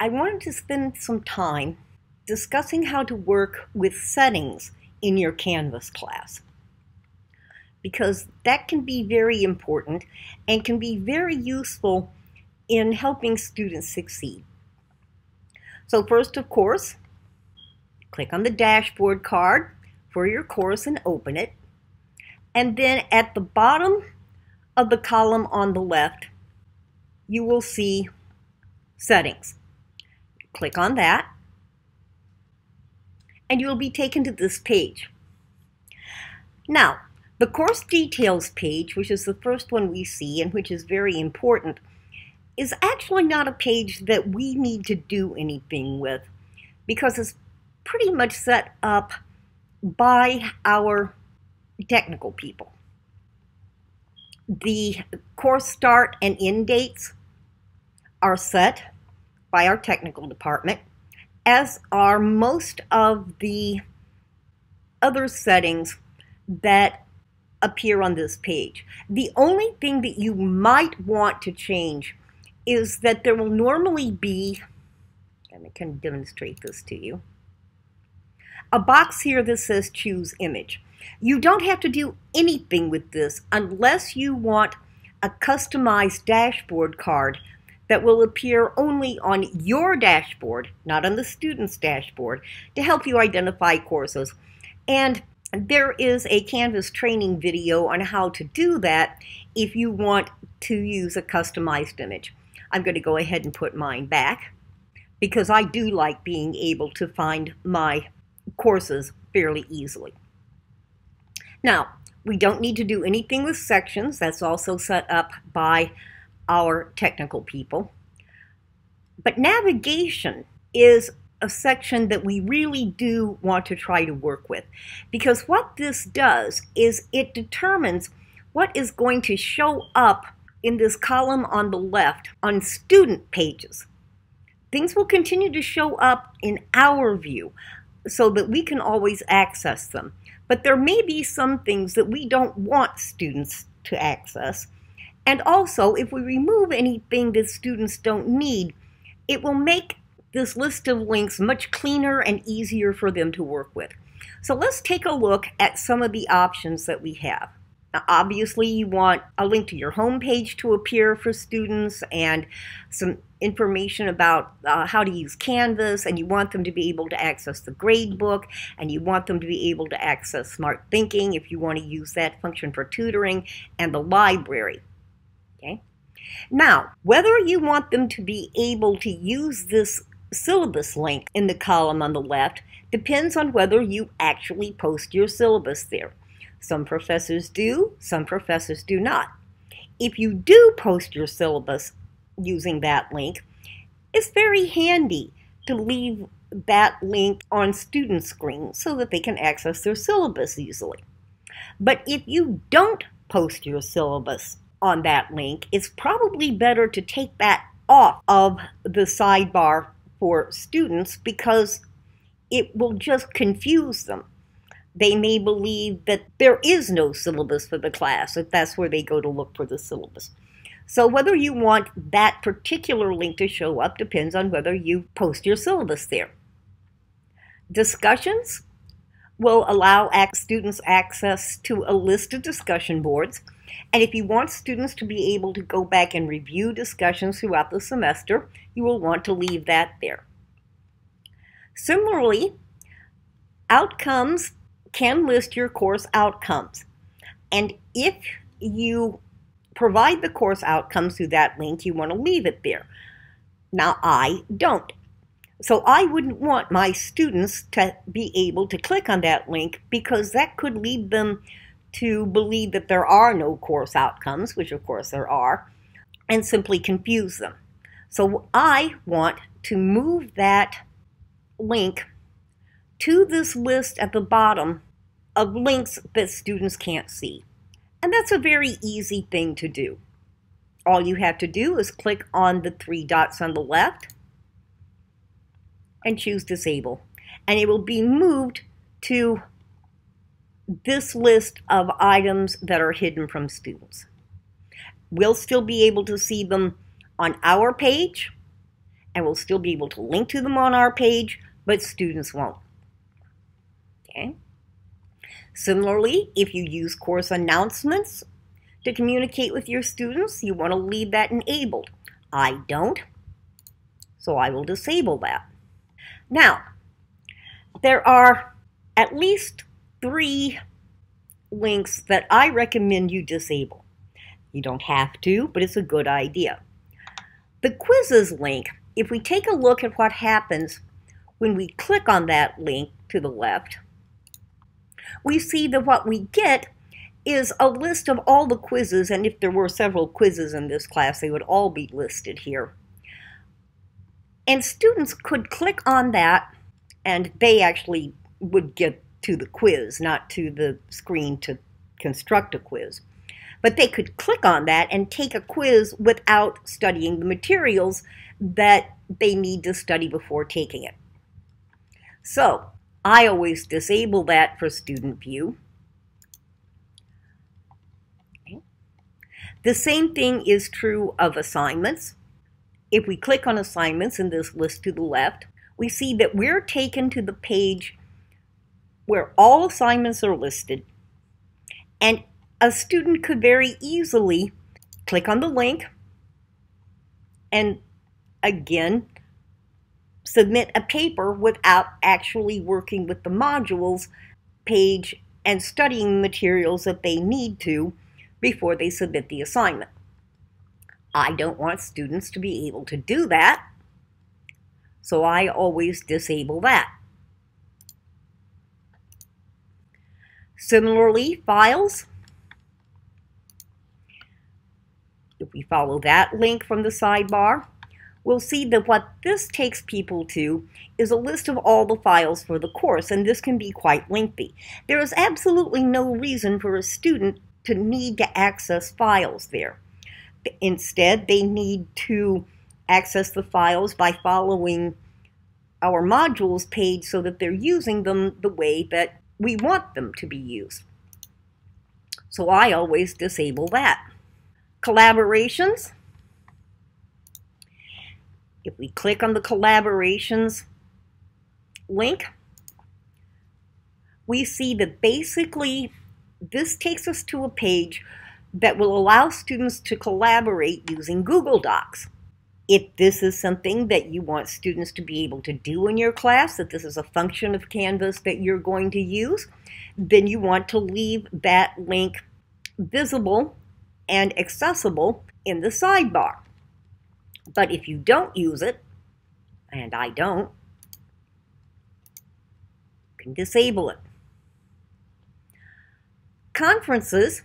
I wanted to spend some time discussing how to work with settings in your Canvas class, because that can be very important and can be very useful in helping students succeed. So first, of course, click on the dashboard card for your course and open it. And then at the bottom of the column on the left, you will see Settings. Click on that, and you will be taken to this page. Now, the course details page, which is the first one we see and which is very important, is actually not a page that we need to do anything with, because it's pretty much set up by our technical people. The course start and end dates are set by our technical department, as are most of the other settings that appear on this page. The only thing that you might want to change is that there will normally be, and I can demonstrate this to you, a box here that says choose image. You don't have to do anything with this unless you want a customized dashboard card that will appear only on your dashboard, not on the student's dashboard, to help you identify courses. And there is a Canvas training video on how to do that if you want to use a customized image. I'm going to go ahead and put mine back because I do like being able to find my courses fairly easily. Now, we don't need to do anything with sections. That's also set up by our technical people. But navigation is a section that we really do want to try to work with, because what this does is it determines what is going to show up in this column on the left on student pages. Things will continue to show up in our view so that we can always access them. But there may be some things that we don't want students to access. And also, if we remove anything that students don't need, it will make this list of links much cleaner and easier for them to work with. So let's take a look at some of the options that we have. Now, obviously, you want a link to your home page to appear for students and some information about how to use Canvas, and you want them to be able to access the grade book, and you want them to be able to access Smart Thinking if you want to use that function for tutoring, and the library. Okay. Now, whether you want them to be able to use this syllabus link in the column on the left depends on whether you actually post your syllabus there. Some professors do, some professors do not. If you do post your syllabus using that link, it's very handy to leave that link on student screen so that they can access their syllabus easily. But if you don't post your syllabus on that link, it's probably better to take that off of the sidebar for students, because it will just confuse them. They may believe that there is no syllabus for the class if that's where they go to look for the syllabus. So whether you want that particular link to show up depends on whether you post your syllabus there. Discussions will allow students access to a list of discussion boards. And if you want students to be able to go back and review discussions throughout the semester, you will want to leave that there. Similarly, outcomes can list your course outcomes. And if you provide the course outcomes through that link, you want to leave it there. Now, I don't. So I wouldn't want my students to be able to click on that link, because that could lead them to believe that there are no course outcomes, which of course there are, and simply confuse them. So I want to move that link to this list at the bottom of links that students can't see. And that's a very easy thing to do. All you have to do is click on the three dots on the left and choose Disable. And it will be moved to this list of items that are hidden from students. We'll still be able to see them on our page, and we'll still be able to link to them on our page, but students won't. Okay. Similarly, if you use course announcements to communicate with your students, you want to leave that enabled. I don't, so I will disable that. Now, there are at least 3 links that I recommend you disable. You don't have to, but it's a good idea. The quizzes link, if we take a look at what happens when we click on that link to the left, we see that what we get is a list of all the quizzes, and if there were several quizzes in this class, they would all be listed here. And students could click on that, and they actually would get to the quiz, not to the screen to construct a quiz. But they could click on that and take a quiz without studying the materials that they need to study before taking it. So I always disable that for student view. Okay. The same thing is true of assignments. If we click on assignments in this list to the left, we see that we're taken to the page where all assignments are listed, and a student could very easily click on the link and again submit a paper without actually working with the modules page and studying materials that they need to before they submit the assignment. I don't want students to be able to do that, so I always disable that. Similarly, files. If we follow that link from the sidebar, we'll see that what this takes people to is a list of all the files for the course, and this can be quite lengthy. There is absolutely no reason for a student to need to access files there. Instead, they need to access the files by following our modules page so that they're using them the way that we want them to be used. So I always disable that. Collaborations. If we click on the collaborations link, we see that basically this takes us to a page that will allow students to collaborate using Google Docs. If this is something that you want students to be able to do in your class, that this is a function of Canvas that you're going to use, then you want to leave that link visible and accessible in the sidebar. But if you don't use it, and I don't, you can disable it. Conferences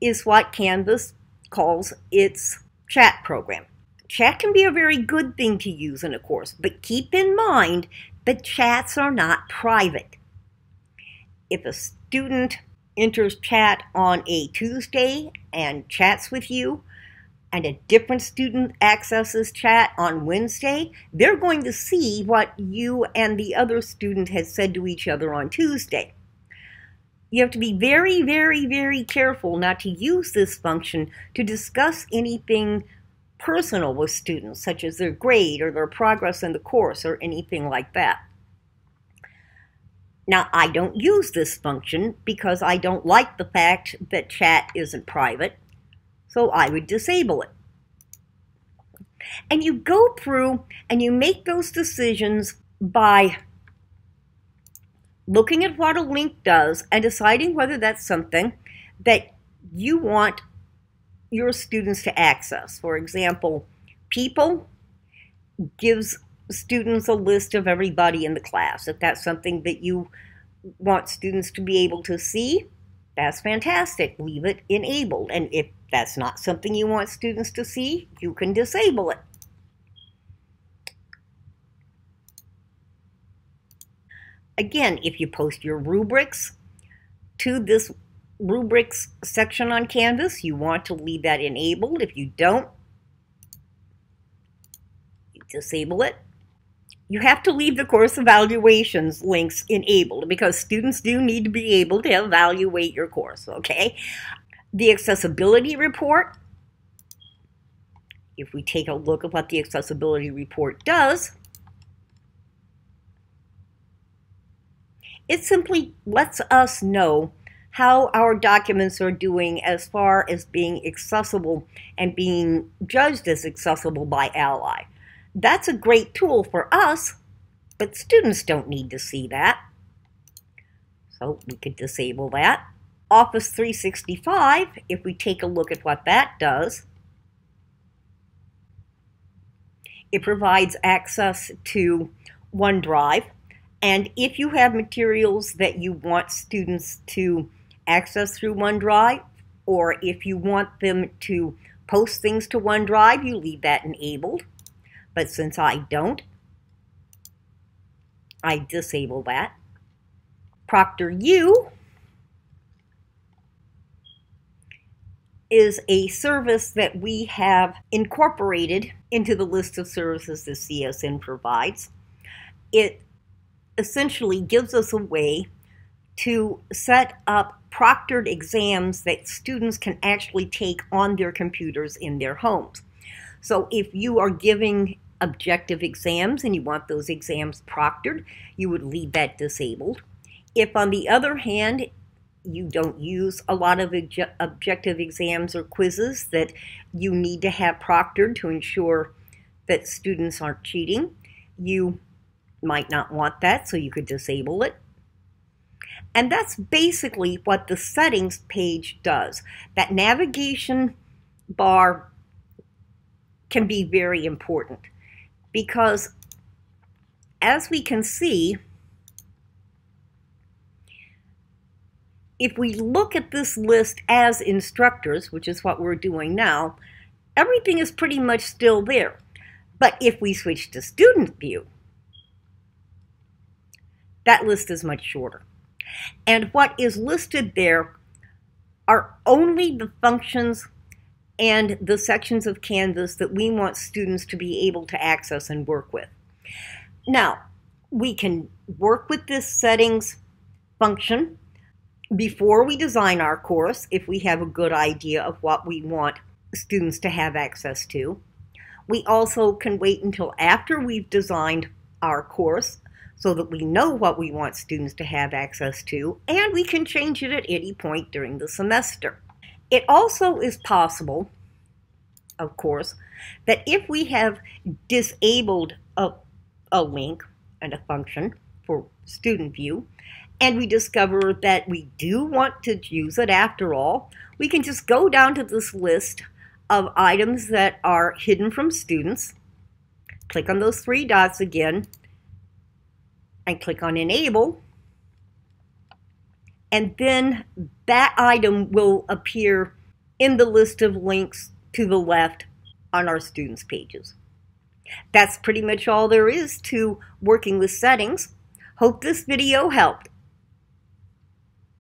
is what Canvas calls its chat program. Chat can be a very good thing to use in a course, but keep in mind that chats are not private. If a student enters chat on a Tuesday and chats with you, and a different student accesses chat on Wednesday, they're going to see what you and the other student has said to each other on Tuesday. You have to be very, very, very careful not to use this function to discuss anything personal with students, such as their grade or their progress in the course or anything like that. Now, I don't use this function because I don't like the fact that chat isn't private, so I would disable it. And you go through and you make those decisions by looking at what a link does and deciding whether that's something that you want your students to access. For example, people gives students a list of everybody in the class. If that's something that you want students to be able to see, that's fantastic. Leave it enabled. And if that's not something you want students to see, you can disable it. Again, if you post your rubrics to this rubrics section on Canvas, you want to leave that enabled. If you don't, you disable it. You have to leave the course evaluations links enabled because students do need to be able to evaluate your course, okay? The accessibility report If we take a look at what the accessibility report does, it simply lets us know how our documents are doing as far as being accessible and being judged as accessible by Ally. That's a great tool for us, but students don't need to see that. So we could disable that. Office 365, if we take a look at what that does, it provides access to OneDrive. And if you have materials that you want students to access through OneDrive, or if you want them to post things to OneDrive, you leave that enabled. But since I don't, I disable that. Proctoru is a service that we have incorporated into the list of services that CSN provides. It essentially gives us a way to set up proctored exams that students can actually take on their computers in their homes. So if you are giving objective exams and you want those exams proctored, you would leave that disabled. If, on the other hand, you don't use a lot of objective exams or quizzes that you need to have proctored to ensure that students aren't cheating, you might not want that, so you could disable it. And that's basically what the settings page does. That navigation bar can be very important because, as we can see, if we look at this list as instructors, which is what we're doing now, everything is pretty much still there. But if we switch to student view, that list is much shorter. And what is listed there are only the functions and the sections of Canvas that we want students to be able to access and work with. Now, we can work with this settings function before we design our course if we have a good idea of what we want students to have access to. We also can wait until after we've designed our course so that we know what we want students to have access to, and we can change it at any point during the semester. It also is possible, of course, that if we have disabled a link and a function for student view, and we discover that we do want to use it after all, we can just go down to this list of items that are hidden from students, click on those three dots again, and click on Enable, and then that item will appear in the list of links to the left on our students' pages. That's pretty much all there is to working with settings. Hope this video helped.